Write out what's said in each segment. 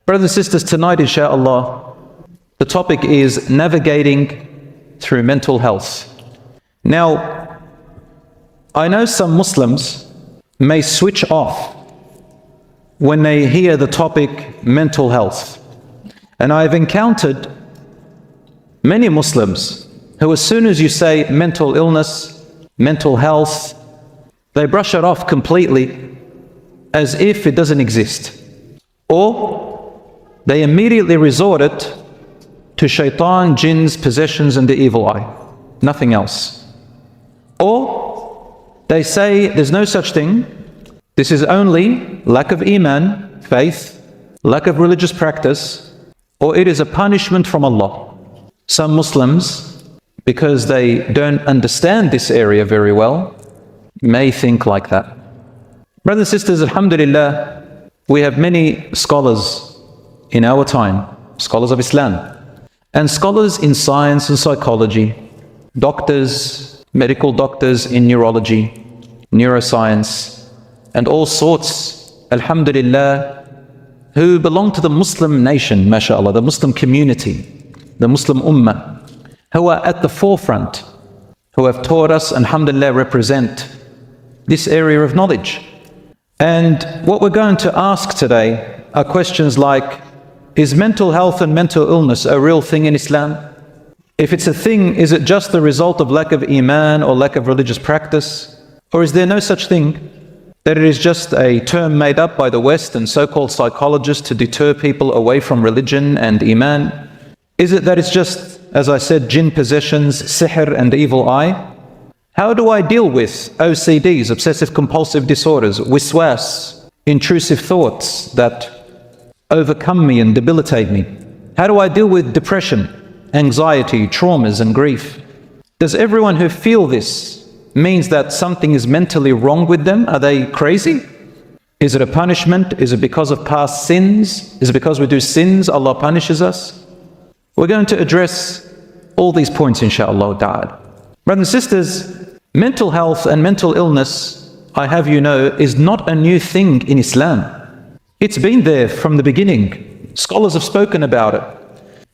Brothers and sisters, tonight, inshallah, the topic is navigating through mental health. Now, I know some Muslims may switch off when they hear the topic mental health. And I've encountered many Muslims who, as soon as you say mental illness, mental health, they brush it off completely as if it doesn't exist. Or they immediately resort it to shaitan, jinns, possessions, and the evil eye. Nothing else. Or they say there's no such thing. This is only lack of iman, faith, lack of religious practice, or it is a punishment from Allah. Some Muslims, because they don't understand this area very well, may think like that. Brothers and sisters, alhamdulillah, we have many scholars in our time, scholars of Islam, and scholars in science and psychology, doctors, medical doctors in neurology, neuroscience, and all sorts, alhamdulillah, who belong to the Muslim nation, mashallah, the Muslim community, the Muslim ummah, who are at the forefront, who have taught us, alhamdulillah, represent this area of knowledge. And what we're going to ask today are questions like, is mental health and mental illness a real thing in Islam? If it's a thing, is it just the result of lack of iman or lack of religious practice? Or is there no such thing, that it is just a term made up by the West and so-called psychologists to deter people away from religion and iman? Is it that it's just, as I said, jinn possessions, sihr, and the evil eye? How do I deal with OCDs, obsessive compulsive disorders, wiswas, intrusive thoughts that overcome me and debilitate me? How do I deal with depression, anxiety, traumas, and grief? Does everyone who feel this means that something is mentally wrong with them? Are they crazy? Is it a punishment? Is it because of past sins? Is it because we do sins, Allah punishes us? We're going to address all these points, inshaAllah ta'ala. Brothers and sisters, mental health and mental illness, I have you know, is not a new thing in Islam. It's been there from the beginning. Scholars have spoken about it.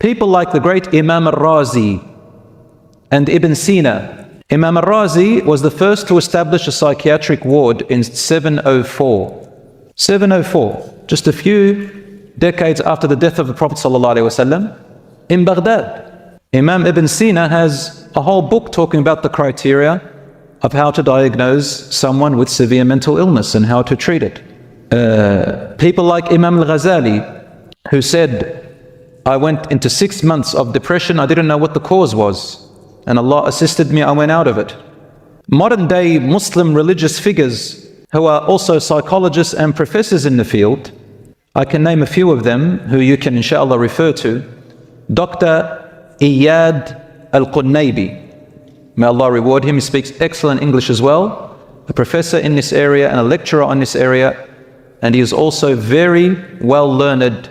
People like the great Imam al-Razi and Ibn Sina. Imam al-Razi was the first to establish a psychiatric ward in 704. 704, just a few decades after the death of the Prophet ﷺ, in Baghdad. Imam Ibn Sina has a whole book talking about the criteria of how to diagnose someone with severe mental illness and how to treat it. People like Imam al-Ghazali, who said, I went into 6 months of depression, I didn't know what the cause was, and Allah assisted me, I went out of it. Modern day Muslim religious figures who are also psychologists and professors in the field, I can name a few of them who you can inshallah refer to. Dr. Iyad al-Qunnaybi, may Allah reward him, he speaks excellent English as well, a professor in this area and a lecturer on this area, and he is also very well learned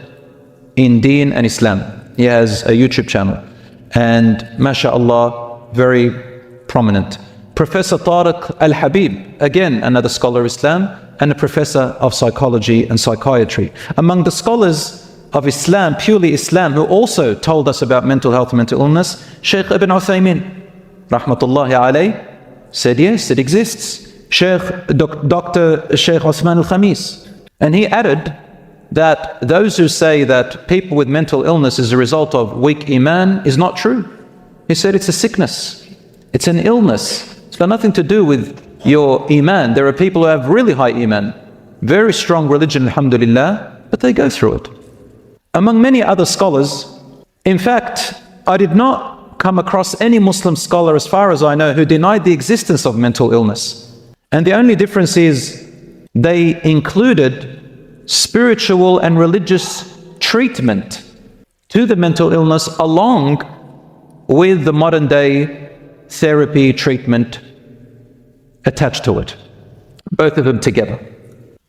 in Deen and Islam. He has a YouTube channel and mashallah, very prominent. Professor Tariq al-Habib, again another scholar of Islam and a professor of psychology and psychiatry. Among the scholars of Islam, purely Islam, who also told us about mental health and mental illness, Shaykh Ibn Uthaymin, rahmatullahi alayh, said yes, it exists. Dr. Shaykh Uthman al-Khamis. And he added that those who say that people with mental illness is a result of weak iman is not true. He said it's a sickness, it's an illness. It's got nothing to do with your iman. There are people who have really high iman, very strong religion, alhamdulillah, but they go through it. Among many other scholars, in fact, I did not come across any Muslim scholar, as far as I know, who denied the existence of mental illness. And the only difference is they included spiritual and religious treatment to the mental illness along with the modern day therapy treatment attached to it. Both of them together.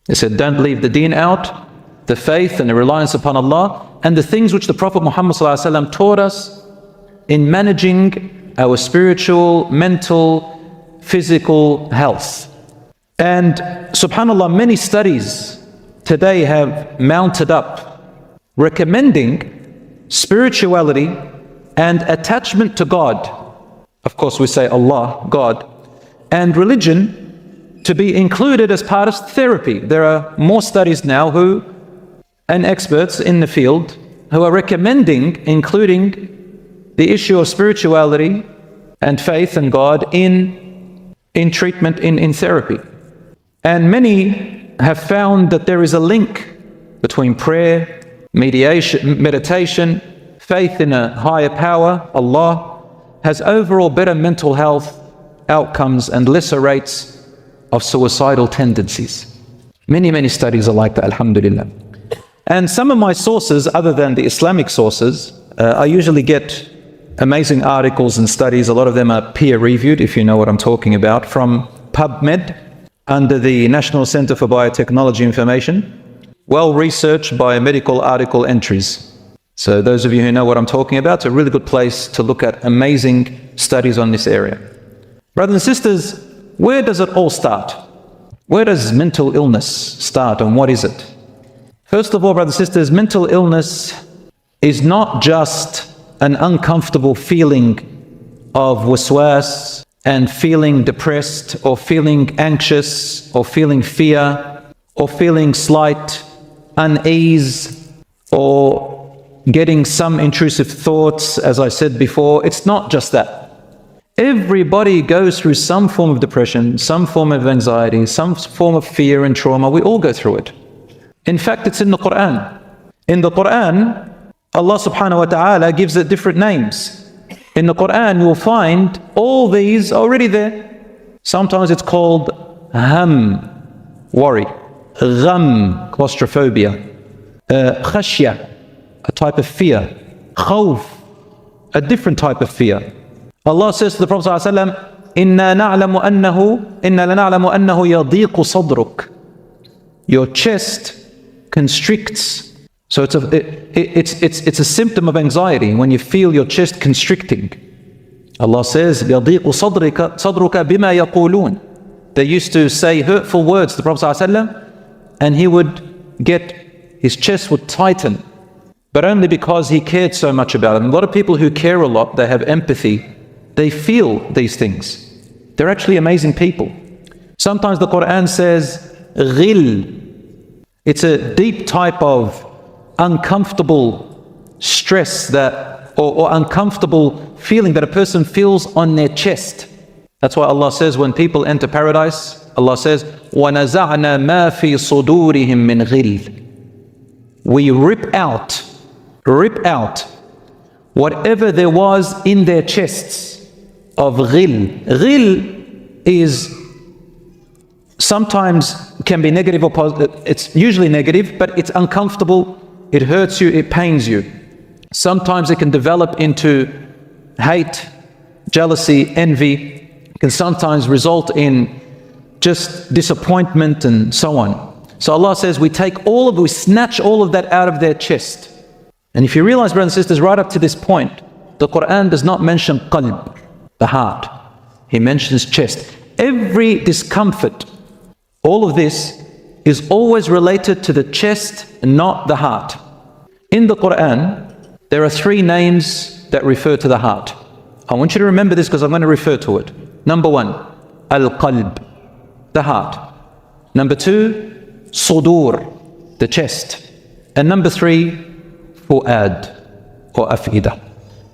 They said, don't leave the deen out, the faith and the reliance upon Allah, and the things which the Prophet Muhammad ﷺ taught us in managing our spiritual, mental, physical health. And subhanAllah, many studies today have mounted up recommending spirituality and attachment to God. Of course, we say Allah, God, and religion to be included as part of therapy. There are more studies now and experts in the field who are recommending including the issue of spirituality and faith in God in treatment, in therapy. And many have found that there is a link between prayer, meditation, faith in a higher power, Allah, has overall better mental health outcomes and lesser rates of suicidal tendencies. Many studies are like that, alhamdulillah. And some of my sources, other than the Islamic sources, I usually get amazing articles and studies. A lot of them are peer-reviewed, if you know what I'm talking about, from PubMed, under the National Center for Biotechnology Information, well-researched biomedical article entries. So those of you who know what I'm talking about, it's a really good place to look at amazing studies on this area. Brothers and sisters, where does it all start? Where does mental illness start, and what is it? First of all, brothers and sisters, mental illness is not just an uncomfortable feeling of waswas and feeling depressed or feeling anxious or feeling fear or feeling slight unease or getting some intrusive thoughts, as I said before. It's not just that. Everybody goes through some form of depression, some form of anxiety, some form of fear and trauma. We all go through it. In fact, it's in the Quran. In the Quran, Allah subhanahu wa ta'ala gives it different names. In the Quran, you'll find all these already there. Sometimes it's called ham, worry, gham, claustrophobia, khashya, a type of fear, khawf, a different type of fear. Allah says to the Prophet ﷺ, إِنَّا لَنَعْلَمُ أَنَّهُ يَضِيقُ صَدْرُكَ. Your chest constricts. So it's a symptom of anxiety when you feel your chest constricting. Allah says, يَضِيقُ صَدْرُكَ بِمَا يَقُولُونَ. They used to say hurtful words to the Prophet ﷺ, and his chest would tighten, but only because he cared so much about it. And a lot of people who care a lot, they have empathy, they feel these things. They're actually amazing people. Sometimes the Quran says, ghil. It's a deep type of uncomfortable stress or uncomfortable feeling that a person feels on their chest. That's why Allah says when people enter paradise, Allah says, وَنَزَعْنَا مَا فِي صُدُورِهِم مِّنْ غِلٍّ. We rip out whatever there was in their chests of ghil. Ghil is sometimes can be negative or positive. It's usually negative, but it's uncomfortable. It hurts you, it pains you. Sometimes it can develop into hate, jealousy, envy. It can sometimes result in just disappointment and so on. So Allah says we snatch all of that out of their chest. And if you realize, brothers and sisters, right up to this point, the Quran does not mention qalb, the heart. He mentions chest. Every discomfort, all of this is always related to the chest and not the heart. In the Quran, there are 3 names that refer to the heart. I want you to remember this because I'm going to refer to it. Number 1, al-qalb, the heart. Number 2, sudur, the chest. And number 3, fu'ad or afida.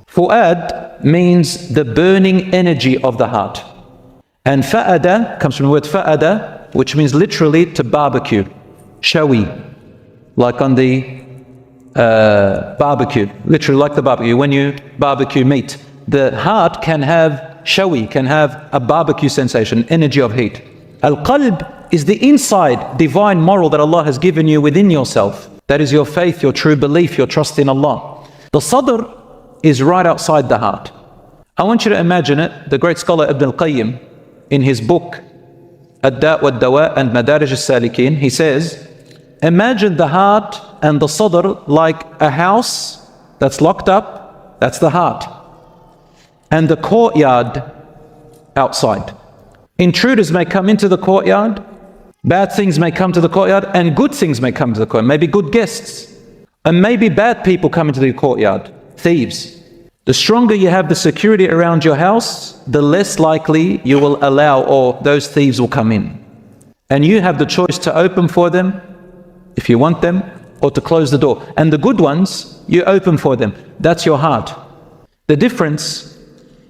Fu'ad means the burning energy of the heart. And fa'ada comes from the word fa'ada, which means literally to barbecue, shawi, like on the barbecue, literally like the barbecue. When you barbecue meat, the heart can have shawi, can have a barbecue sensation, energy of heat. Al-qalb is the inside divine moral that Allah has given you within yourself. That is your faith, your true belief, your trust in Allah. The sadr is right outside the heart. I want you to imagine it. The great scholar Ibn al-Qayyim, in his book Ad-Da' wad-Dawa' and Madarij al-Salikin, he says, imagine the heart and the sadr like a house that's locked up, that's the heart, and the courtyard outside. Intruders may come into the courtyard, bad things may come to the courtyard, and good things may come to the courtyard, maybe good guests. And maybe bad people come into the courtyard, thieves. The stronger you have the security around your house, the less likely you will allow, or those thieves will come in. And you have the choice to open for them, if you want them, or to close the door. And the good ones, you open for them. That's your heart. The difference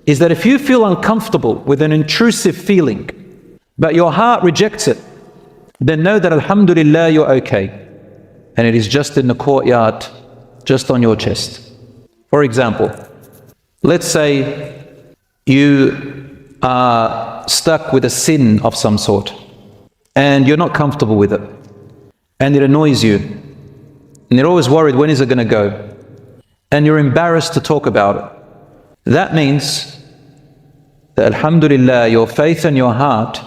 is that if you feel uncomfortable with an intrusive feeling, but your heart rejects it, then know that alhamdulillah, you're okay. And it is just in the courtyard, just on your chest. For example, let's say you are stuck with a sin of some sort, and you're not comfortable with it, and it annoys you, and you're always worried, when is it going to go? And you're embarrassed to talk about it. That means that alhamdulillah, your faith and your heart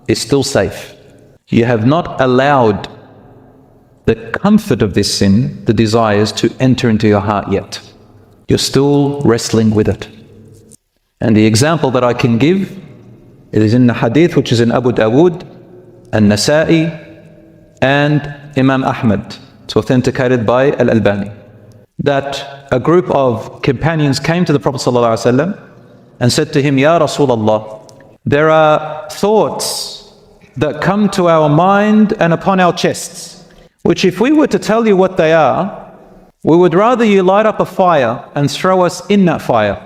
is still safe. You have not allowed the comfort of this sin, the desires, to enter into your heart yet. You're still wrestling with it. And the example that I can give, it is in the Hadith, which is in Abu Dawood, An-Nasa'i, and Imam Ahmad. It's authenticated by Al-Albani. That a group of companions came to the Prophet ﷺ and said to him, Ya Rasulullah, there are thoughts that come to our mind and upon our chests, which if we were to tell you what they are, we would rather you light up a fire and throw us in that fire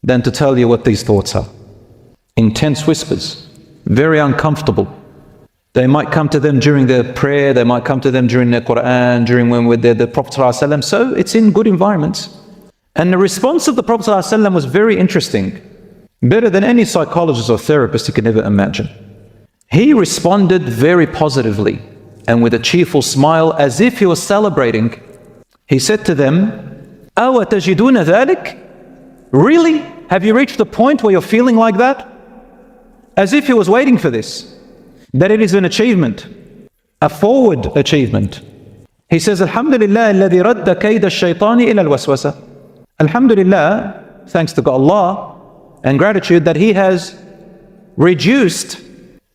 than to tell you what these thoughts are. Intense whispers, very uncomfortable. They might come to them during their prayer, they might come to them during their Quran, during when we're there, the Prophet ﷺ. So it's in good environments. And the response of the Prophet ﷺ was very interesting, better than any psychologist or therapist you can ever imagine. He responded very positively and with a cheerful smile, as if he was celebrating. He said to them, أَوَ تَجِدُونَ ذَلِكَ? Really? Have you reached the point where you're feeling like that? As if he was waiting for this, that it is an achievement, a forward achievement. He says, Alhamdulillah, الَّذِي رَدَّ كَيْدَ الشَّيْطَانِ إِلَى الْوَسْوَسَةِ. Alhamdulillah, thanks to God, Allah, and gratitude that He has reduced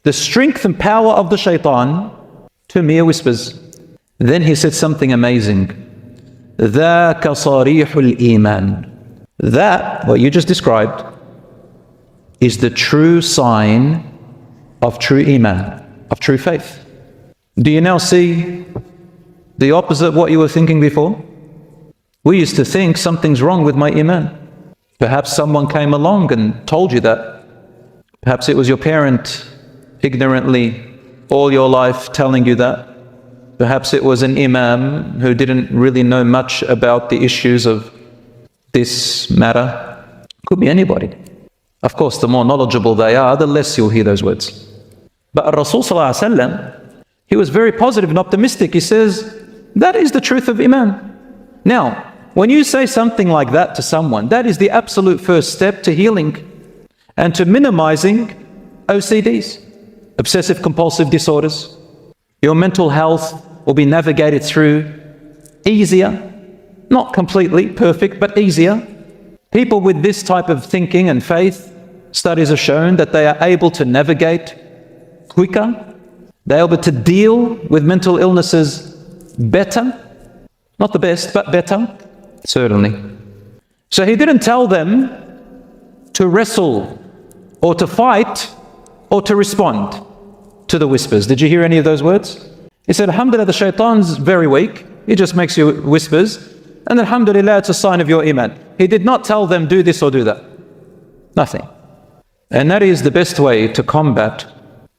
the strength and power of the shaitan to mere whispers. Then he said something amazing. ذَاكَ صَرِيحُ الْإِيمَانِ. That, what you just described, is the true sign of true iman, of true faith. Do you now see the opposite of what you were thinking before? We used to think something's wrong with my iman. Perhaps someone came along and told you that. Perhaps it was your parent ignorantly all your life telling you that. Perhaps it was an imam who didn't really know much about the issues of this matter. Could be anybody. Of course, the more knowledgeable they are, the less you'll hear those words. But Rasul ﷺ, he was very positive and optimistic. He says, that is the truth of iman. Now, when you say something like that to someone, that is the absolute first step to healing and to minimizing OCDs, obsessive compulsive disorders. Your mental health will be navigated through easier, not completely perfect, but easier. People with this type of thinking and faith, studies have shown that they are able to navigate quicker. They're able to deal with mental illnesses better. Not the best, but better, certainly. So he didn't tell them to wrestle or to fight or to respond to the whispers. Did you hear any of those words? He said, Alhamdulillah, the shaitan's very weak. He just makes you whispers. And Alhamdulillah, it's a sign of your iman. He did not tell them, do this or do that. Nothing. And that is the best way to combat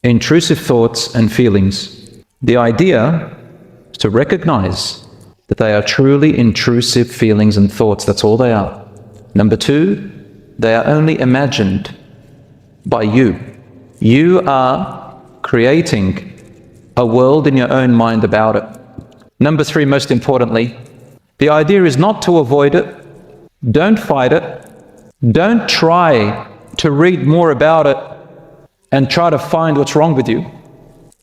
intrusive thoughts and feelings. The idea is to recognize that they are truly intrusive feelings and thoughts. That's all they are. Number two, they are only imagined by you. You are creating a world in your own mind about it. Number three, most importantly, the idea is not to avoid it. Don't fight it. Don't try to read more about it and try to find what's wrong with you.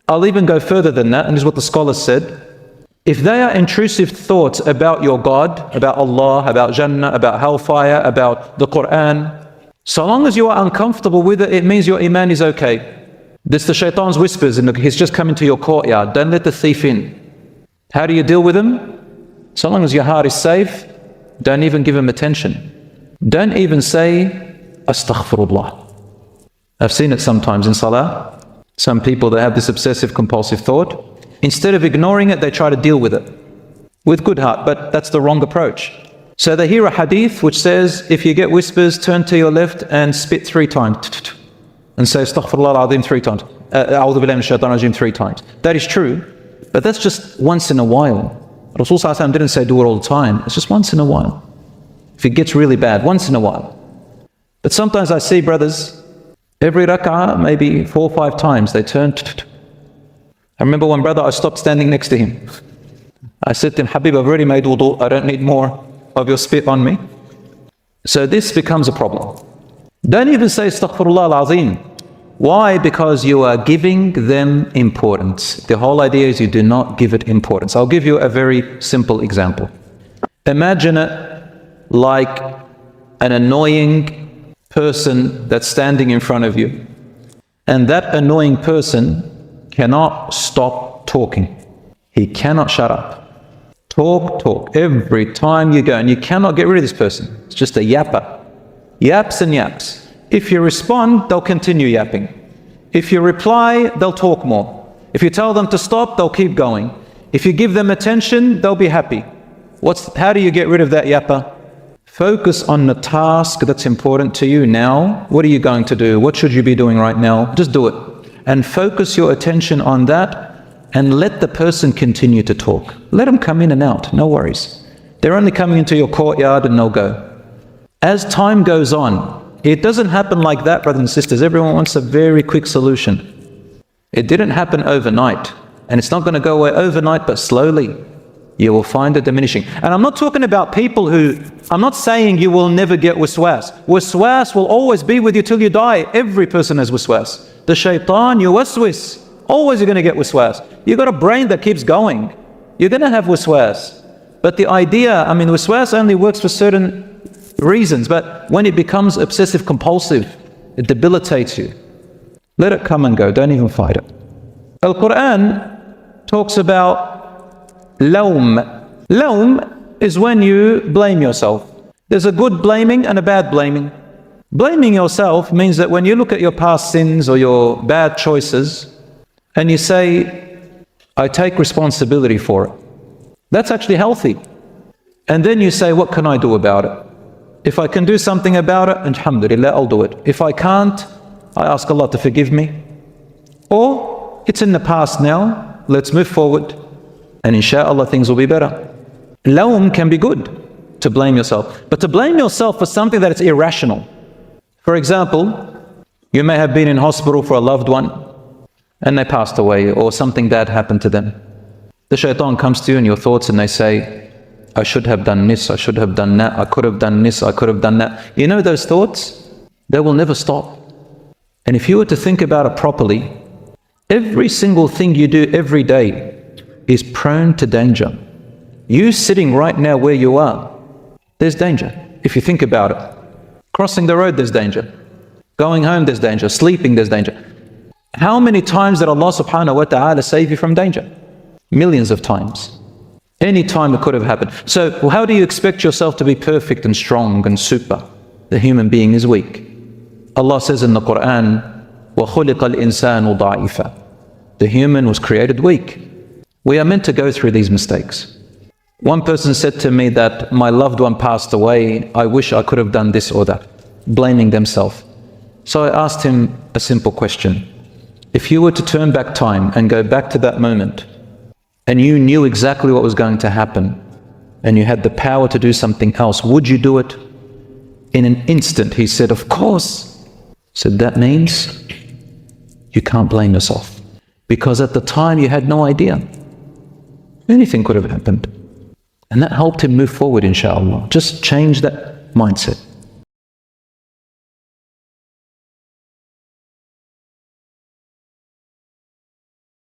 I'll even go further than that, and this is what the scholars said. If they are intrusive thoughts about your God, about Allah, about Jannah, about hellfire, about the Quran, so long as you are uncomfortable with it, it means your iman is okay. This the shaitan's whispers, and he's just come into your courtyard. Don't let the thief in. How do you deal with him? So long as your heart is safe, don't even give him attention. Don't even say, Astaghfirullah. I've seen it sometimes in salah. Some people, they have this obsessive compulsive thought. Instead of ignoring it, they try to deal with it with good heart, but that's the wrong approach. So they hear a hadith which says, if you get whispers, turn to your left and spit 3 times. And say, Astaghfirullah al-Azim 3 times. A'udhu billahi minash shaitanir rajeem 3 times. That is true, but that's just once in a while. Rasul Sallallahu Alaihi Wasallam didn't say do it all the time. It's just once in a while. If it gets really bad, once in a while. But sometimes I see brothers, every rak'ah, maybe 4 or 5 times, they turn. I remember one brother, I stopped standing next to him. I said to him, Habib, I've already made wudu, I don't need more of your spit on me. So this becomes a problem. Don't even say Astaghfirullah al-Azim. Why? Because you are giving them importance. The whole idea is you do not give it importance. I'll give you a very simple example. Imagine it like an annoying person that's standing in front of you, and that annoying person cannot stop talking. He cannot shut up. Talk every time you go, and you cannot get rid of this person. It's just a yapper. Yaps and yaps. If you respond, they'll continue yapping. If you reply, they'll talk more. If you tell them to stop, they'll keep going. If you give them attention, they'll be happy. How do you get rid of that yapper? Focus on the task that's important to you now. What are you going to do? What should you be doing right now? Just do it. And focus your attention on that, and let the person continue to talk. Let them come in and out, no worries. They're only coming into your courtyard and they'll go. As time goes on, it doesn't happen like that, brothers and sisters. Everyone wants a very quick solution. It didn't happen overnight, and it's not going to go away overnight, but slowly you will find it diminishing. And I'm not talking about people I'm not saying you will never get waswas. Waswas will always be with you till you die. Every person has waswas. The shaitan yuwaswis. Always you're going to get waswas. You've got a brain that keeps going. You're going to have waswas. But the idea, waswas only works for certain reasons, but when it becomes obsessive compulsive, it debilitates you. Let it come and go. Don't even fight it. Al-Quran talks about lawm. Lawm is when you blame yourself. There's a good blaming and a bad blaming. Blaming yourself means that when you look at your past sins or your bad choices, and you say, I take responsibility for it. That's actually healthy. And then you say, what can I do about it? If I can do something about it, alhamdulillah, I'll do it. If I can't, I ask Allah to forgive me. Or, it's in the past now, let's move forward, and inshallah things will be better. Lawm can be good, to blame yourself. But to blame yourself for something that is irrational. For example, you may have been in hospital for a loved one, and they passed away, or something bad happened to them. The shaitan comes to you in your thoughts and they say, I should have done this, I should have done that, I could have done this, I could have done that. You know those thoughts? They will never stop. And if you were to think about it properly, every single thing you do every day is prone to danger. You sitting right now where you are, there's danger. If you think about it. Crossing the road, there's danger. Going home, there's danger. Sleeping, there's danger. How many times did Allah subhanahu wa ta'ala save you from danger? Millions of times. Any time it could have happened. So how do you expect yourself to be perfect and strong and super? The human being is weak. Allah says in the Quran, وَخُلِقَ الْإِنسَانُ ضَعِيفًا. The human was created weak. We are meant to go through these mistakes. One person said to me that my loved one passed away, I wish I could have done this or that, blaming themselves. So I asked him a simple question. If you were to turn back time and go back to that moment, and you knew exactly what was going to happen, and you had the power to do something else, would you do it? In an instant, he said, of course. I said, that means you can't blame yourself. Because at the time you had no idea. Anything could have happened. And that helped him move forward, inshallah. Just change that mindset.